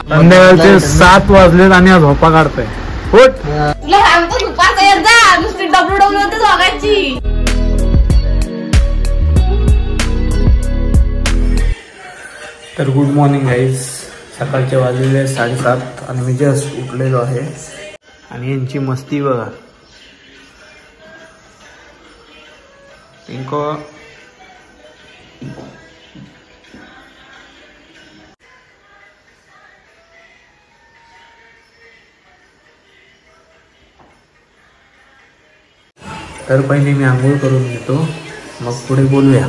संध्याकाळचे 7 वाजलेत आणि आज झोपा काढतोय. तुला सांगतो दुपारचा येत जा, नुसती डब्ल्यू बघायची. तर गुड मॉर्निंग गाईज. सकाळचे वाजलेले 7:30 आणि मी जस्ट उठलेलो आहे. आणि यांची मस्ती बघा. पिंको तर पहिले मी आंघोळ करून घेतो, मग पुढे बोलूया.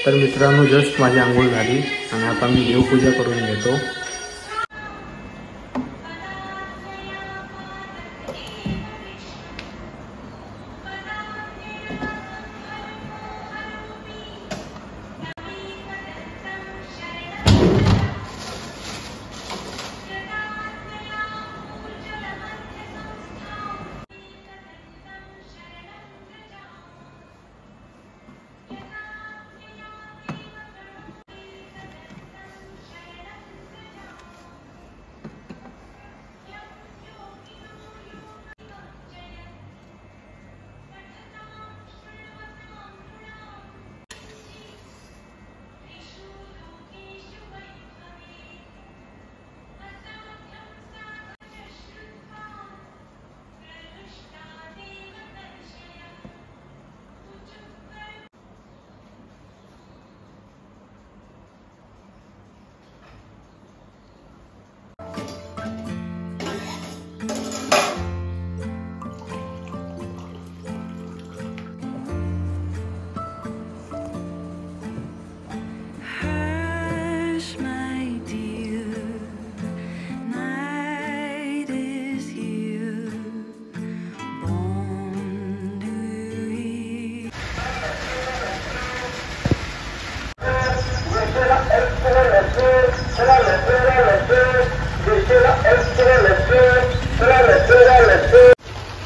तर मित्रांनो, जस्ट माझी आंघोळ झाली आणि आता मी देवपूजा करून घेतो.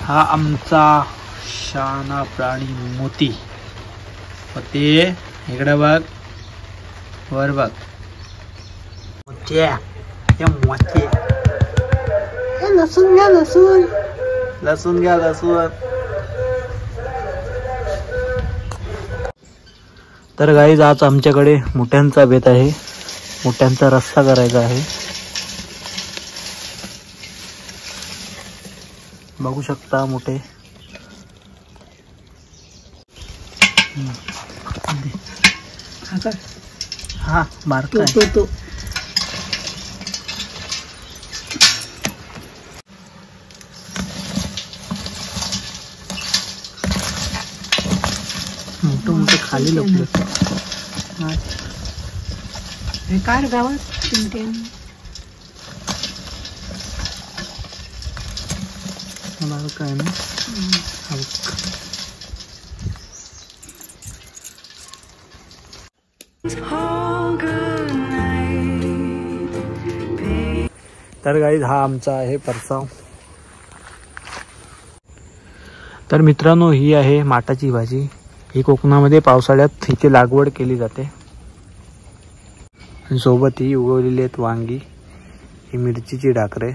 हा आमचा शहाणा प्राणी मोती. ते इकडे बघ, वर बघ. लसूण घ्या, लसूण लसूण घ्या, लसूण. तर गाईज, आज आमच्याकडे मोठ्यांचा बेत आहे. मोठ्यांचा रस्सा करायचा आहे. बघू शकता मोठे. हा बारका तो मोठं मोठं खाली लपलं. कार गावात काय ना. तर गाईज, हा आमचा आहे परसाव. तर मित्रांनो, ही आहे माटाची भाजी. ही कोकणामध्ये पावसाळ्यात हिची लागवड केली जाते. आणि सोबत ही उगवलेली आहेत वांगी, ही मिरचीची डाकरे.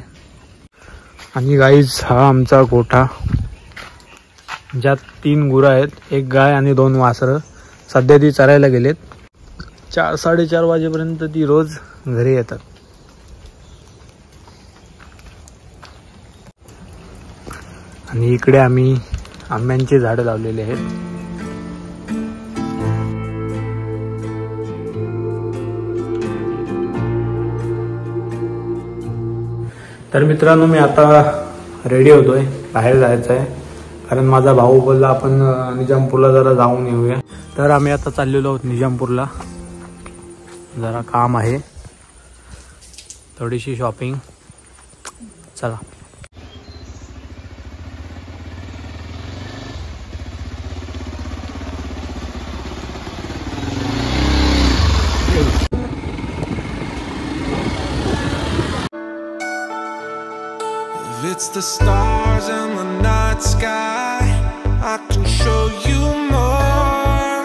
आणि गाईज, हा आमचा गोठा, ज्यात 3 गुरं आहेत, 1 गाय आणि 2 वासरं. सध्या ती चरायला गेलेत. 4-4:30 वाजेपर्यंत ती रोज घरी येतात. आणि इकडे आम्ही आंब्यांची झाडं लावलेली आहेत. तर मित्रांनो, मी आता रेडी होतोय, बाहेर जायचं आहे. कारण माझा भाऊ बोलला आपण निजामपूरला जरा जाऊन येऊया. तर आम्ही आता चाललेलो आहोत निजामपूरला. जरा काम आहे, थोडीशी शॉपिंग. चला. It's the stars in the night sky. I can show you more.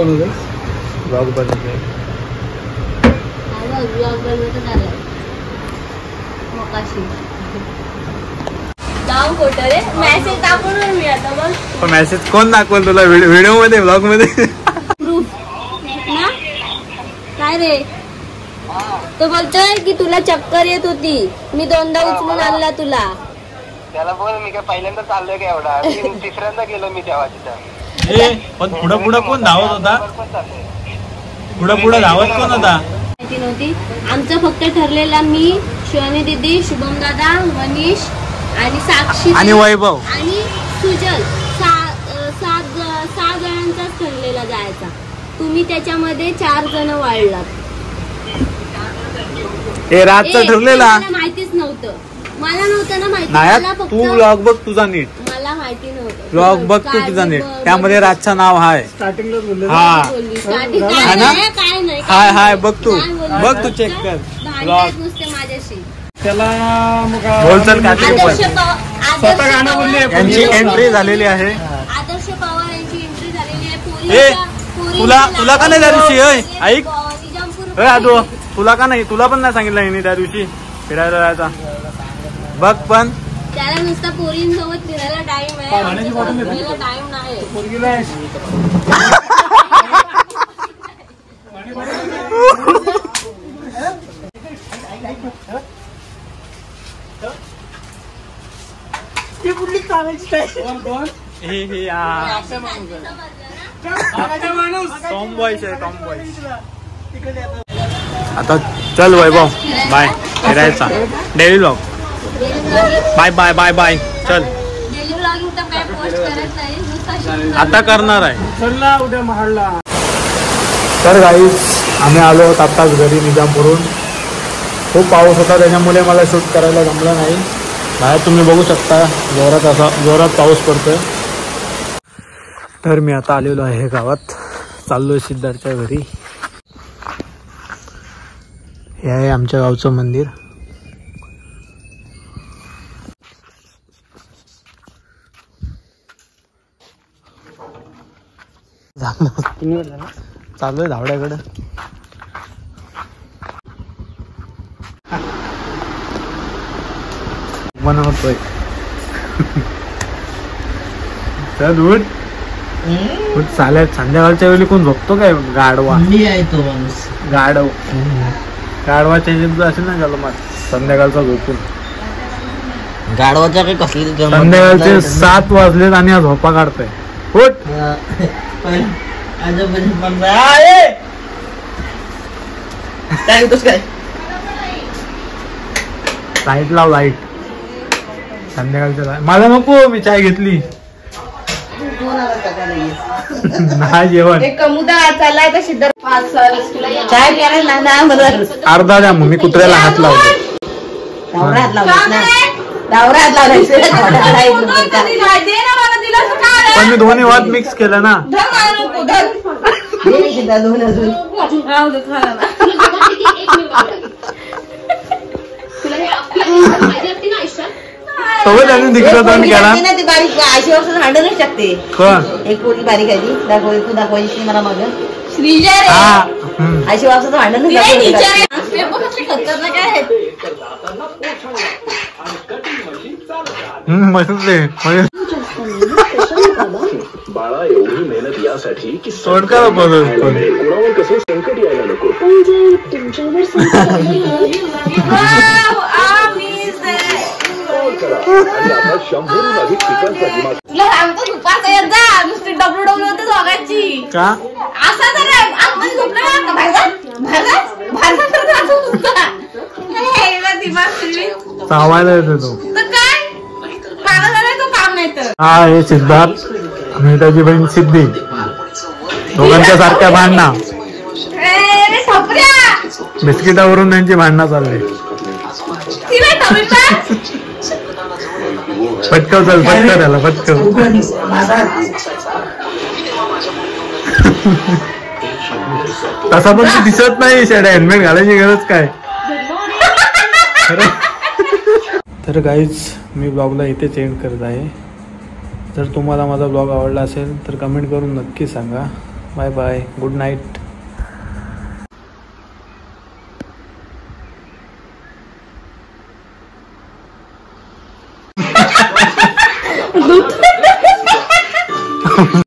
बनवतोय? ब्लॉग बनवतोय. ब्लॉग बनवत आलाय मोकाशी नाव खोटं रे. मेसेज दाखवणार मी आता बघ. मेसेज कोण दाखवल तुला व्हिडिओ मध्ये ब्लॉग मध्ये? प्रूफ ना काय रे. तो बोलतोय की तुला चक्कर येत होती, मी 2दा उचलून आणला तुला. त्याला बोल मी काय पहिल्यांदा चाललोय का एवढा, तिसऱ्यांदा गेलो मी तेव्हा तिथं. पण पुढं पुढं कोण धावत होता? पुढं पुढं धावत कोण होता? माहिती नव्हती. आमचं फक्त ठरलेला मी, शिवानी दीदी, शुभम दादा, मनीष आणि साक्षी आणि वैभव आणि सुजल 6 जणांचाच ठरलेला जायचा. तुम्ही त्याच्यामध्ये 4 जण वाढलात. हे रातचं ठरलेला माहितीच नव्हतं. मला नव्हतं ना माहिती. नाही तू ब्लॉग बघ तुझा नीट. मला माहिती नव्हतं. ब्लॉग बघ तू तुझा नीट. त्यामध्ये रातचं नाव हाय. हा काय नाही हाय हाय बघ तू. बघ तू चेक कर ब्लॉग. नुसते माझ्याशी त्याला बोलचाल यांची एंट्री झालेली आहे. आदर्श पवार यांची एंट्री झालेली आहे. तुला का नाही त्या दिवशी? ऐक आदो, तुला का नाही? तुला पण नाही सांगितलं हिने त्या दिवशी फिरायला जायचा. बघ पण त्याला नुसता पोरींसोबत फिरायला टाइम आहे. टाइम नाही. आता चल वैभव बाय. फिरायचा daily blog. Bye bye bye bye. चल डेली व्लॉगिंग तर काय पोस्ट करत नाही. आता करणार आहे. चल ना उद्या महाडला. तर गाईज आम्ही आलो आहोत आत्ताच घरी निजामपूरहून. खूप पाऊस होता त्याच्यामुळे मला शूट करायला जमलं नाही. बाहेर तुम्ही बघू शकता जोरात पाऊस पडतोय. तर मी आता आलेलो आहे गावात. चाललोय सिद्धार्थच्या घरी. हे आहे आमच्या गावचं मंदिर. चालू आहे धावड्याकडे. बनवतोय. चल उठ उठ. चालेल संध्याकाळच्या वेळी कोण झोपतो काय? गाढवा आहे तो माणूस. गाढवाच्या असेल ना जन्मात संध्याकाळचा झोपून. गाढवाच्या काही कसली संध्याकाळचे 7 वाजलेत आणि हा झोपा काढतोय. उठ. काय होतोस काय? लाईट लाव लाईट. संध्याकाळच्या माझा नको. मी चाय घेतली. नाही जेवण अर्धा द्या. मग मी कुत्र्याला हात लावतो. पण मी दोन्ही वाद मिक्स केलं ना. सोबत आणि तिकडं जाऊन गेला. बारीक आशीवर हांडू नाही शकते. एक पोरी बारीक आहे दाखव. तू दाखवायची मला मग अशी वापस भांडण बाळा एवढी मेहनत यासाठी की सोडका कोणावर कसं संकट यायला नको. पण जर तुमच्यावर संकट आणि आता 100हून अधिक ठिकाणचा तुला सांगतो दुपारचा येत जा. नुसती डब्ल्यू होते दोघांची का असं तर आतमध्ये झोपलं का चावायला येतो तो. काय मला झालं तो काम नाही तर. हा हे सिद्धार्थ आणि त्याची बहीण सिद्धी. दोघांच्या सारख्या भांडणा. बिस्किटावरून त्यांची भांडणं चालली. पटकव चल. पटकव त्याला पटकव. तसा पण ती दिसत नाही. शेड्या हेल्मेट घालायची गरज काय? तर गाईज मी ब्लॉगला इथेच एंड करत आहे. जर तुम्हाला माझा ब्लॉग आवडला असेल तर कमेंट करून नक्की सांगा. Bye bye, good night.